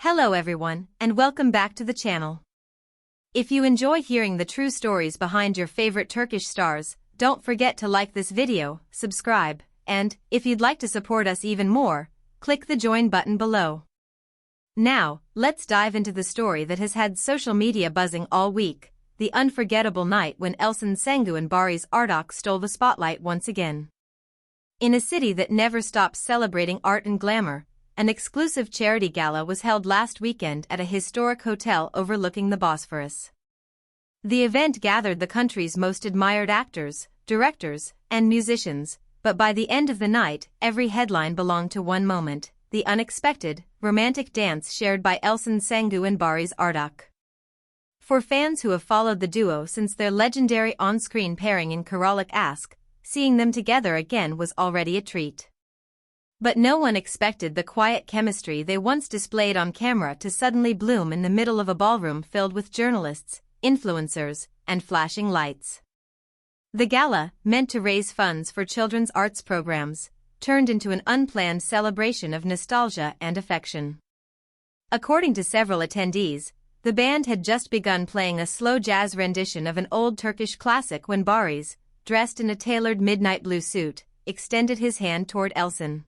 Hello everyone, and welcome back to the channel. If you enjoy hearing the true stories behind your favorite Turkish stars, don't forget to like this video, subscribe, and, if you'd like to support us even more, click the join button below. Now, let's dive into the story that has had social media buzzing all week, the unforgettable night when Elçin Sangu and Barış Arduç stole the spotlight once again. In a city that never stops celebrating art and glamour, an exclusive charity gala was held last weekend at a historic hotel overlooking the Bosphorus. The event gathered the country's most admired actors, directors, and musicians, but by the end of the night, every headline belonged to one moment, the unexpected, romantic dance shared by Elçin Sangu and Barış Arduç. For fans who have followed the duo since their legendary on-screen pairing in Karalık Aşk, seeing them together again was already a treat. But no one expected the quiet chemistry they once displayed on camera to suddenly bloom in the middle of a ballroom filled with journalists, influencers, and flashing lights. The gala, meant to raise funds for children's arts programs, turned into an unplanned celebration of nostalgia and affection. According to several attendees, the band had just begun playing a slow jazz rendition of an old Turkish classic when Barış, dressed in a tailored midnight blue suit, extended his hand toward Elçin.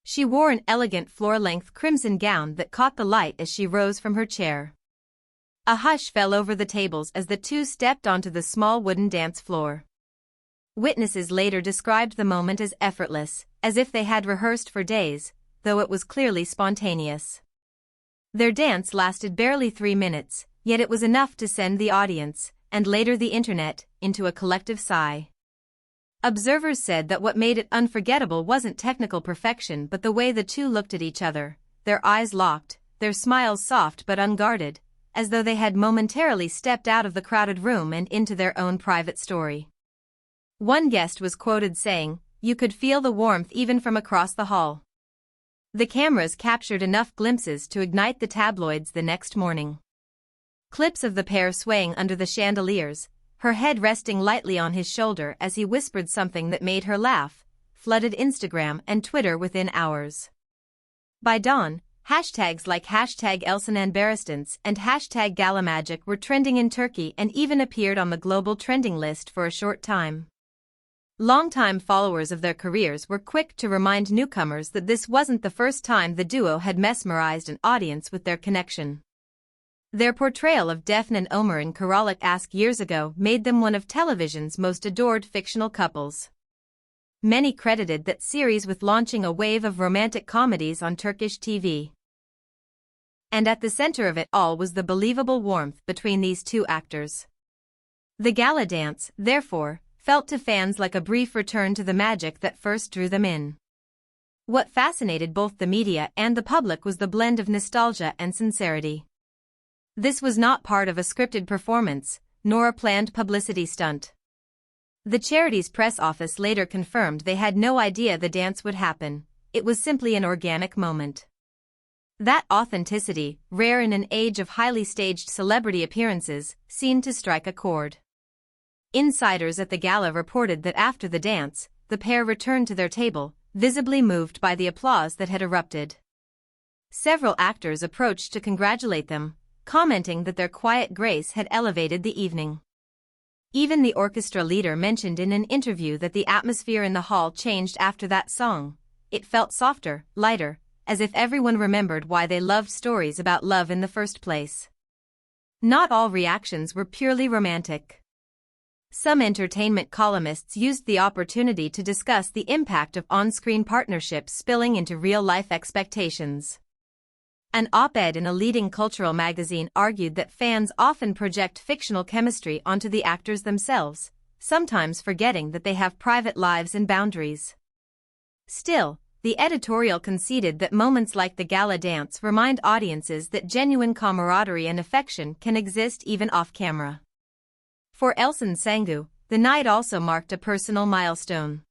She wore an elegant floor-length crimson gown that caught the light as she rose from her chair. A hush fell over the tables as the two stepped onto the small wooden dance floor. Witnesses later described the moment as effortless, as if they had rehearsed for days, though it was clearly spontaneous. Their dance lasted barely 3 minutes, yet it was enough to send the audience, and later the internet, into a collective sigh. Observers said that what made it unforgettable wasn't technical perfection but the way the two looked at each other, their eyes locked, their smiles soft but unguarded, as though they had momentarily stepped out of the crowded room and into their own private story. One guest was quoted saying, "You could feel the warmth even from across the hall." The cameras captured enough glimpses to ignite the tabloids the next morning. Clips of the pair swaying under the chandeliers, her head resting lightly on his shoulder as he whispered something that made her laugh, flooded Instagram and Twitter within hours. By dawn, hashtags like #ElçinAnBarışDance and #GalaMagic were trending in Turkey and even appeared on the global trending list for a short time. Longtime followers of their careers were quick to remind newcomers that this wasn't the first time the duo had mesmerized an audience with their connection. Their portrayal of Defne and Ömer in Karalık Aşk years ago made them one of television's most adored fictional couples. Many credited that series with launching a wave of romantic comedies on Turkish TV. And at the center of it all was the believable warmth between these two actors. The gala dance, therefore, felt to fans like a brief return to the magic that first drew them in. What fascinated both the media and the public was the blend of nostalgia and sincerity. This was not part of a scripted performance, nor a planned publicity stunt. The charity's press office later confirmed they had no idea the dance would happen, it was simply an organic moment. That authenticity, rare in an age of highly staged celebrity appearances, seemed to strike a chord. Insiders at the gala reported that after the dance, the pair returned to their table, visibly moved by the applause that had erupted. Several actors approached to congratulate them, commenting that their quiet grace had elevated the evening. Even the orchestra leader mentioned in an interview that the atmosphere in the hall changed after that song. It felt softer, lighter, as if everyone remembered why they loved stories about love in the first place. Not all reactions were purely romantic. Some entertainment columnists used the opportunity to discuss the impact of on-screen partnerships spilling into real-life expectations. An op-ed in a leading cultural magazine argued that fans often project fictional chemistry onto the actors themselves, sometimes forgetting that they have private lives and boundaries. Still, the editorial conceded that moments like the gala dance remind audiences that genuine camaraderie and affection can exist even off-camera. For Elçin Sangu, the night also marked a personal milestone.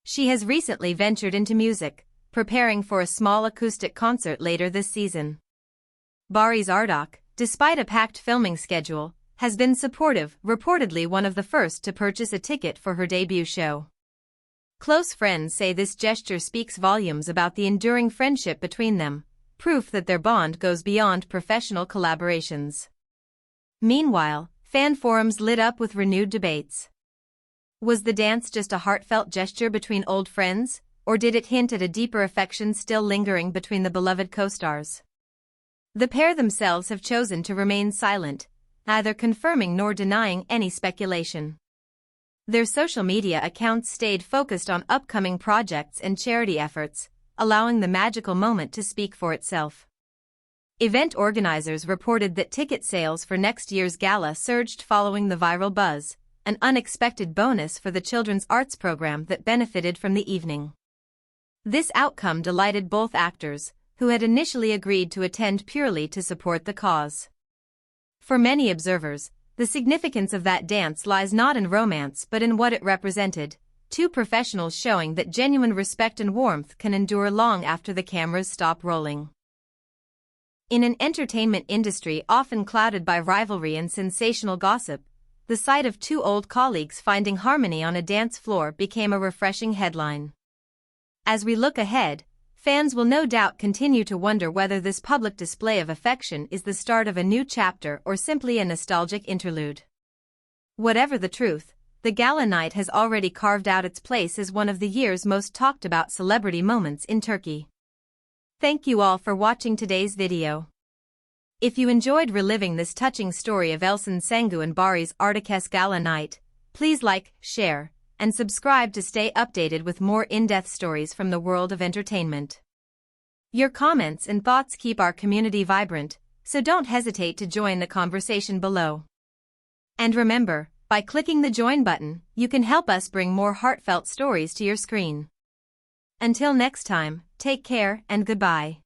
She has recently ventured into music, preparing for a small acoustic concert later this season. Barış Arduç, despite a packed filming schedule, has been supportive, reportedly one of the first to purchase a ticket for her debut show. Close friends say this gesture speaks volumes about the enduring friendship between them, proof that their bond goes beyond professional collaborations. Meanwhile, fan forums lit up with renewed debates. Was the dance just a heartfelt gesture between old friends, or did it hint at a deeper affection still lingering between the beloved co-stars? The pair themselves have chosen to remain silent, neither confirming nor denying any speculation. Their social media accounts stayed focused on upcoming projects and charity efforts, allowing the magical moment to speak for itself. Event organizers reported that ticket sales for next year's gala surged following the viral buzz, an unexpected bonus for the children's arts program that benefited from the evening. This outcome delighted both actors, who had initially agreed to attend purely to support the cause. For many observers, the significance of that dance lies not in romance but in what it represented, two professionals showing that genuine respect and warmth can endure long after the cameras stop rolling. In an entertainment industry often clouded by rivalry and sensational gossip, the sight of two old colleagues finding harmony on a dance floor became a refreshing headline. As we look ahead, fans will no doubt continue to wonder whether this public display of affection is the start of a new chapter or simply a nostalgic interlude. Whatever the truth, the gala night has already carved out its place as one of the year's most talked about celebrity moments in Turkey. Thank you all for watching today's video. If you enjoyed reliving this touching story of Elçin Sangu and Barış Arduç gala night, please like, share, and subscribe to stay updated with more in-depth stories from the world of entertainment. Your comments and thoughts keep our community vibrant, so don't hesitate to join the conversation below. And remember, by clicking the join button, you can help us bring more heartfelt stories to your screen. Until next time, take care and goodbye.